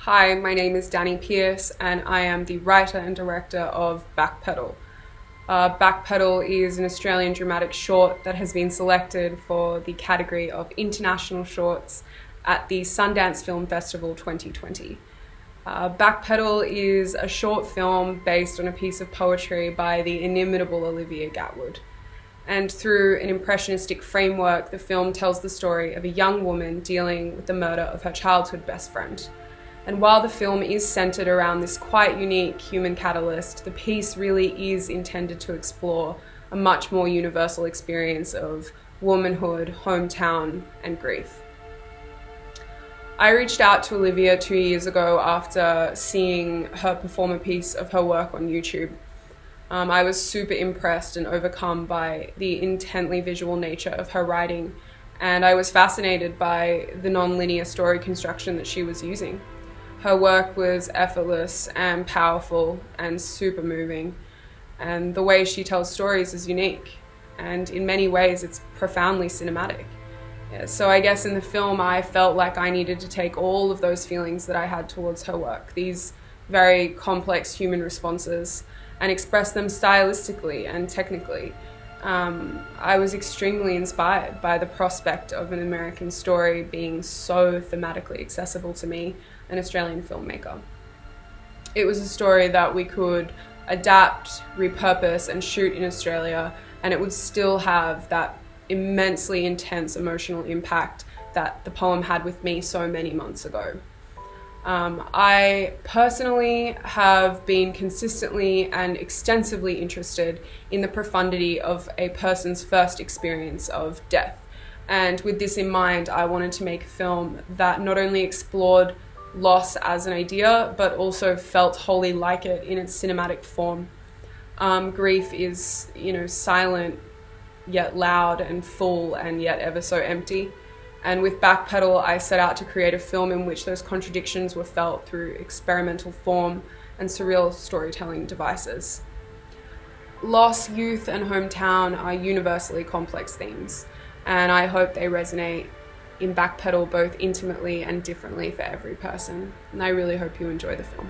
Hi, my name is Dani Pearce and I am the writer and director of BACKPEDAL. BACKPEDAL is an Australian dramatic short that has been selected for the category of International Shorts at the Sundance Film Festival 2020. BACKPEDAL is a short film based on a piece of poetry by the inimitable Olivia Gatwood. And through an impressionistic framework, the film tells the story of a young woman dealing with the murder of her childhood best friend. And while the film is centered around this quite unique human catalyst, the piece really is intended to explore a much more universal experience of womanhood, hometown, and grief. I reached out to Olivia 2 years ago after seeing her perform a piece of her work on YouTube. I was super impressed and overcome by the intently visual nature of her writing, and I was fascinated by the non-linear story construction that she was using. Her work was effortless and powerful and super moving, and the way she tells stories is unique, and in many ways it's profoundly cinematic. So I guess in the film I felt like I needed to take all of those feelings that I had towards her work, these very complex human responses, and express them stylistically and technically. I was extremely inspired by the prospect of an American story being so thematically accessible to me, an Australian filmmaker. It was a story that we could adapt, repurpose, and shoot in Australia, and it would still have that immensely intense emotional impact that the poem had with me so many months ago. I personally have been consistently and extensively interested in the profundity of a person's first experience of death. And with this in mind, I wanted to make a film that not only explored loss as an idea, but also felt wholly like it in its cinematic form. Grief is, silent, yet loud and full and yet ever so empty. And with BACKPEDAL, I set out to create a film in which those contradictions were felt through experimental form and surreal storytelling devices. Loss, youth, and hometown are universally complex themes, and I hope they resonate in BACKPEDAL both intimately and differently for every person. And I really hope you enjoy the film.